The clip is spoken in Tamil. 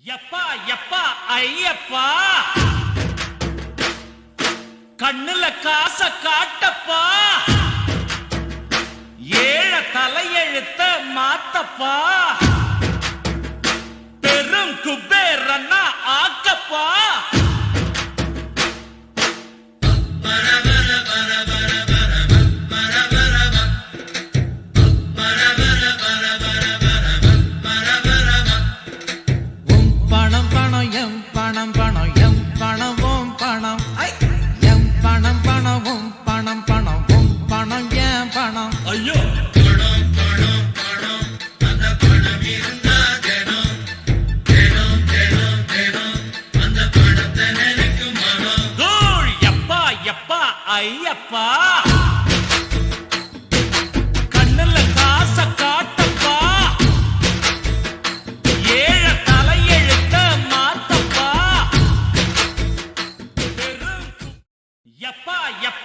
எப்பா எப்பா ஐயப்பா கண்ணுல காச காட்டப்பா ஏழ தலையெழுத்த மாத்தப்பா பெரும் குபேரன்னா ஆக்கப்பா ஐயோ எப்பா எப்பா ஐயப்பா கண்ணுல காச காட்டப்பா ஏழ தலையெழுத்த மாத்தப்பா எப்பா எப்பா